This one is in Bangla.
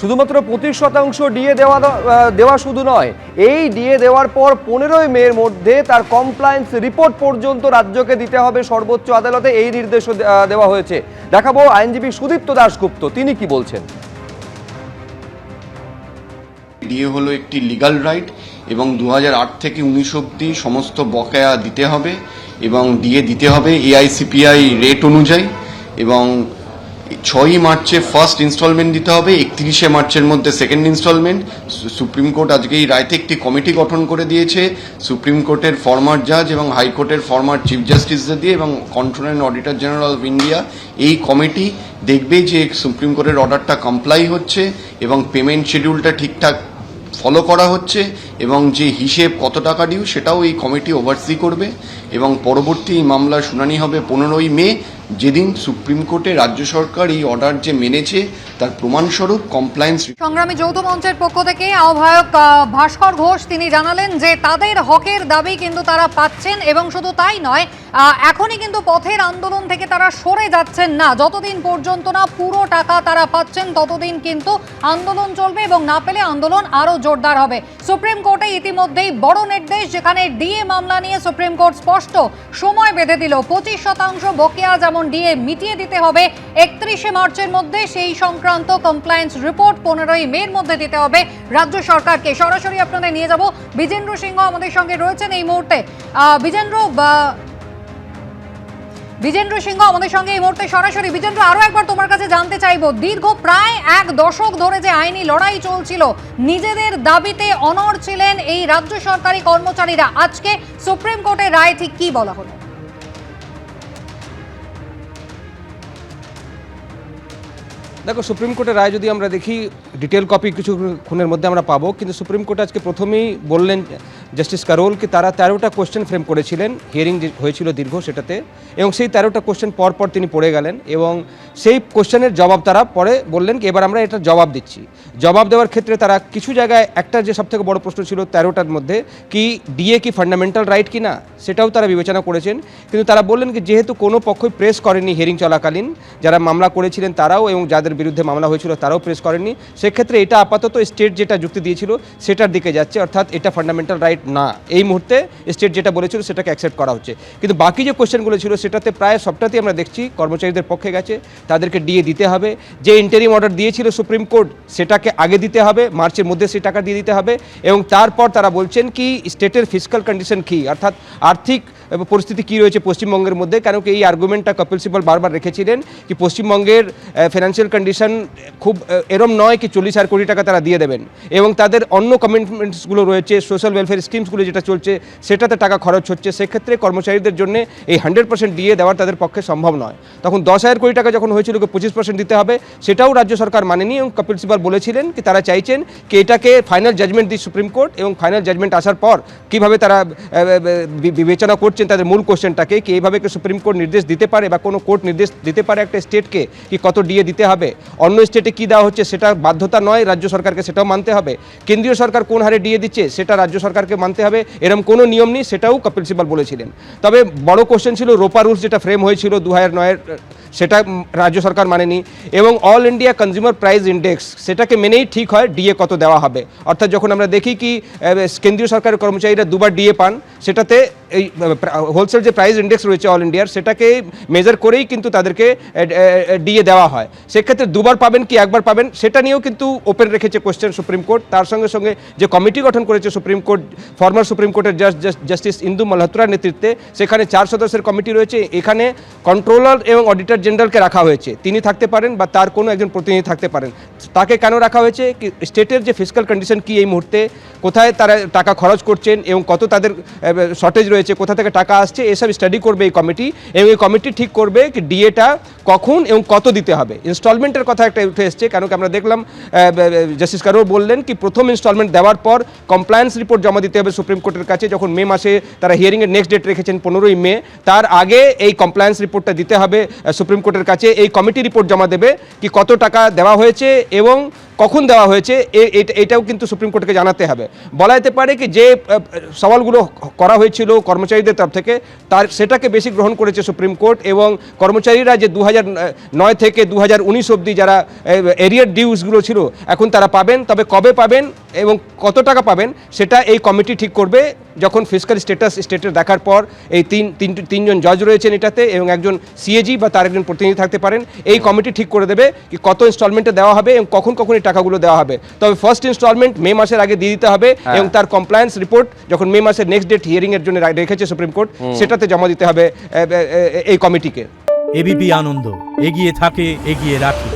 শুধুমাত্র 25% ডিএ দেওয়া শুধু নয়, এই ডিএ দেওয়ার পর 15ই মের মধ্যে তার কমপ্লায়েন্স রিপোর্ট পর্যন্ত রাজ্যকে দিতে হবে সর্বোচ্চ আদালতে, এই নির্দেশও দেওয়া হয়েছে। দেখাবো আইনজীবী সুদীপ্ত দাশগুপ্ত, তিনি কি বলছেন। ডিএ হলো একটি লিগাল রাইট এবং 2008 থেকে 19 অবধি সমস্ত বকেয়া দিতে হবে এবং ডিএ দিতে হবে এআইসিপিআই রেট অনুযায়ী, এবং 6ই মার্চে ফার্স্ট ইনস্টলমেন্ট দিতে হবে, 31শে মার্চের মধ্যে সেকেন্ড ইনস্টলমেন্ট। সুপ্রিম কোর্ট আজকে এই রায়তে একটি কমিটি গঠন করে দিয়েছে, সুপ্রিম কোর্টের ফর্মার জাজ এবং হাইকোর্টের ফর্মার চিফ জাস্টিসদের দিয়ে এবং controller and auditor general of India. এই কমিটি দেখবে যে সুপ্রিম কোর্টের অর্ডারটা কমপ্লাই হচ্ছে এবং পেমেন্ট শিডিউলটা ঠিকঠাক ফলো করা হচ্ছে এবং যে হিসেব কত টাকা ডিউ সেটাও এই কমিটি ওভারসি করবে এবং পরবর্তী এই মামলার শুনানি হবে 15ই মে, যেদিন সুপ্রিম কোর্টে রাজ্য সরকার এই অর্ডার যে মেনেছে তার প্রমাণস্বরূপ কমপ্লায়েন্স। সংগ্রামী যৌথ মঞ্চের পক্ষ থেকে আহ্বায়ক ভাস্কর ঘোষ তিনি জানালেন যে তাদের হকের দাবি কিন্তু তারা পাচ্ছেন এবং শুধু তাই নয়, এখনই কিন্তু পথের আন্দোলন থেকে তারা সরে যাচ্ছেন না। যতদিন পর্যন্ত না পুরো টাকা তারা পাচ্ছেন ততদিন কিন্তু আন্দোলন চলবে এবং না পেলে আন্দোলন আরো জোরদার হবে। সুপ্রিম কোর্টে ইতিমধ্যেই বড় নির্দেশ, যেখানে ডিএ মামলা নিয়ে সুপ্রিম কোর্ট স্পষ্ট সময় বেঁধে দিল। 25% বকেয়া যেমন ডিএ মিটিয়ে দিতে হবে 31শে মার্চের মধ্যে, সেই সংক্রান্ত কমপ্লায়েন্স রিপোর্ট 15ই মের মধ্যে দিতে হবে রাজ্য সরকারকে। সরাসরি আপনাদের নিয়ে যাব, বিজেন্দ্র সিংহ আমাদের সঙ্গে রয়েছেন এই মুহূর্তে। বিজেন্দ্র সিংহ আমাদের সঙ্গে এই মুহূর্তে সরাসরি। বিজেন্দ্র, আরো একবার তোমার কাছে জানতে চাইবো, দীর্ঘ প্রায় 1 দশক ধরে যে আইনি লড়াই চলছিল, নিজেদের দাবিতে অনড় ছিলেন এই রাজ্য সরকারি কর্মচারীরা, আজকে সুপ্রিম কোর্টের রায় ঠিক কি বলা হলো? দেখো, সুপ্রিম কোর্টের রায় যদি আমরা দেখি, ডিটেল কপি কিছুক্ষণের মধ্যে আমরা পাবো, কিন্তু সুপ্রিম কোর্ট আজকে প্রথমেই বললেন জাস্টিস কারোল কি তারা 13টা কোশ্চেন ফ্রেম করেছিলেন, হিয়ারিং হয়েছিল দীর্ঘ সেটাতে, এবং সেই 13টা কোশ্চেন পর তিনি পড়ে গেলেন এবং সেই কোশ্চেনের জবাব তারা পরে বললেন কি এবার আমরা এটা জবাব দিচ্ছি। জবাব দেওয়ার ক্ষেত্রে তারা কিছু জায়গায় একটা যে সবথেকে বড় প্রশ্ন ছিল 13টার মধ্যে কি ডিএ কি ফান্ডামেন্টাল রাইট কি না, সেটাও তারা বিবেচনা করেছেন। কিন্তু তারা বললেন কি যেহেতু কোনো পক্ষই প্রেস করেনি হিয়ারিং চলাকালীন, যারা মামলা করেছিলেন তারাও এবং যাদের বিরুদ্ধে মামলা হয়েছিল তারাও প্রেস করেননি, সেক্ষেত্রে এটা আপাতত স্টেট যেটা যুক্তি দিয়েছিল সেটার দিকে যাচ্ছে, অর্থাৎ এটা ফান্ডামেন্টাল রাইট না। এই মুহূর্তে স্টেট যেটা বলেছিল সেটাকে অ্যাকসেপ্ট করা হচ্ছে, কিন্তু বাকি যে কোশ্চেনগুলো ছিল সেটাতে প্রায় সবটাতেই আমরা দেখছি কর্মচারীদের পক্ষে গেছে, তাদেরকে ডিএ দিতে হবে। যে ইন্টারিম অর্ডার দিয়েছিল সুপ্রিম কোর্ট সেটাকে আগে দিতে হবে, মার্চের মধ্যে সেই টাকা দিয়ে দিতে হবে, এবং তারপর তারা বলছেন কি স্টেটের ফিসকাল কন্ডিশন কী, অর্থাৎ আর্থিক পরিস্থিতি কী রয়েছে পশ্চিমবঙ্গের মধ্যে। কেন কি এই আর্গুমেন্টটা কপিল সিব্বল বারবার রেখেছিলেন কি পশ্চিমবঙ্গের ফিনান্সিয়াল কন্ডিশন খুব এরম নয় কি 40,000 কোটি টাকা তারা দিয়ে দেবেন, এবং তাদের অন্য কমিটমেন্টসগুলো রয়েছে, সোশ্যাল ওয়েলফেয়ার স্কিমসগুলো যেটা চলছে সেটাতে টাকা খরচ হচ্ছে, সেক্ষেত্রে কর্মচারীদের জন্য এই 100% ডিএ দেওয়ার তাদের পক্ষে সম্ভব নয়। তখন 10,000 কোটি টাকা যখন হয়েছিল 25% দিতে হবে, সেটাও রাজ্য সরকার মানেনি এবং কপিল সিব্বল বলেছিলেন কি তারা চাইছেন কি এটাকে ফাইনাল জাজমেন্ট দিই সুপ্রিম কোর্ট, এবং ফাইনাল জাজমেন্ট আসার পর কীভাবে তারা বিবেচনা করছেন তাদের মূল কোশ্চেনটাকে কি এইভাবে কি সুপ্রিম কোর্ট নির্দেশ দিতে পারে বা কোনো কোর্ট নির্দেশ দিতে পারে একটা স্টেটকে কি কত ডিএ দিতে হবে, অন্য স্টেটে কী দেওয়া হচ্ছে সেটা বাধ্যতা নয়, রাজ্য সরকারকে সেটাও মানতে হবে, কেন্দ্রীয় সরকার কোন হারে ডিএ দিচ্ছে সেটা রাজ্য সরকারকে মানতে হবে, এরকম কোনো নিয়ম নেই, সেটাও কপিল সিব্বল বলেছিলেন। তবে বড় কোশ্চেন ছিল রোপা রুলস যেটা ফ্রেম হয়েছিল 2009-এর, সেটা রাজ্য সরকার মানেনি, এবং all India consumer price index সেটাকে মেনেই ঠিক হয় ডিএ কত দেওয়া হবে। অর্থাৎ যখন আমরা দেখি কি কেন্দ্রীয় সরকারের কর্মচারীরা 2বার ডিএ পান, সেটাতে এই হোলসেল যে প্রাইস ইন্ডেক্স রয়েছে অল ইন্ডিয়ার সেটাকে মেজার করেই কিন্তু তাদেরকে ডিএ দেওয়া হয়, সেক্ষেত্রে 2বার পাবেন কি 1বার পাবেন সেটা নিয়েও কিন্তু ওপেন রেখেছে কোশ্চেন সুপ্রিম কোর্ট। তার সঙ্গে সঙ্গে যে কমিটি গঠন করেছে সুপ্রিম কোর্ট, ফর্মার সুপ্রিম কোর্টের জাস্টিস ইন্দু মালহোত্রার নেতৃত্বে, সেখানে 4 সদস্যের কমিটি রয়েছে, এখানে কন্ট্রোলার এবং অডিটর জেনারেলকে রাখা হয়েছে, তিনি থাকতে পারেন বা তার কোনো একজন প্রতিনিধি থাকতে পারেন। তাকে কেন রাখা হয়েছে কি স্টেটের যে ফিসকাল কন্ডিশন কি এই মুহূর্তে, কোথায় তারা টাকা খরচ করছেন এবং কত তাদের শর্টেজ রয়েছে, কোথা থেকে টাকা আসছে, এসব স্টাডি করবে এই কমিটি, এবং এই কমিটি ঠিক করবে কি ডিএটা কখন এবং কত দিতে হবে। ইনস্টলমেন্টের কথা একটা উঠে এসছে, কারণ আমরা দেখলাম জাস্টিস কারোর বললেন কি প্রথম ইনস্টলমেন্ট দেওয়ার পর কমপ্লায়েন্স রিপোর্ট জমা দিতে হবে সুপ্রিম কোর্টের কাছে, যখন মে মাসে তারা হিয়ারিংয়ের নেক্সট ডেট রেখেছেন 15ই মে, তার আগে এই কমপ্লায়েন্স রিপোর্টটা দিতে হবে সুপ্রিম কোর্টের কাছে, এই কমিটি রিপোর্ট জমা দেবে কি কত টাকা দেওয়া হয়েছে এবং কখন দেওয়া হয়েছে এটাও কিন্তু সুপ্রিম কোর্টকে জানাতে হবে। বলা যেতে পারে কি যে সওয়ালগুলো করা হয়েছিল কর্মচারীদের তরফ থেকে সেটাকে বেশি গ্রহণ করেছে সুপ্রিম কোর্ট, এবং কর্মচারীরা যে 2009 থেকে 2019 অবধি যারা এরিয়ার ডিউসগুলো ছিল এখন তারা পাবেন, তবে কবে পাবেন এবং কত টাকা পাবেন সেটা এই কমিটি ঠিক করবে যখন ফিসক্যাল স্টেটাস দেখার পর। এই তিনজন জজ রয়েছেন এটাতে এবং একজন সিএজি বা তার একজন প্রতিনিধি থাকতে পারেন। এই কমিটি ঠিক করে দেবে কি কত ইনস্টলমেন্টে দেওয়া হবে এবং কখন এই টাকাগুলো দেওয়া হবে। তবে ফার্স্ট ইনস্টলমেন্ট মে মাসের আগে দিয়ে দিতে হবে এবং তার কমপ্লায়েন্স রিপোর্ট যখন মে মাসের নেক্সট ডেট হিয়ারিং এর জন্য রেখেছে সুপ্রিম কোর্ট সেটাতে জমা দিতে হবে এই কমিটিকে। এবিপি আনন্দ, এগিয়ে থাকে, এগিয়ে রাখে।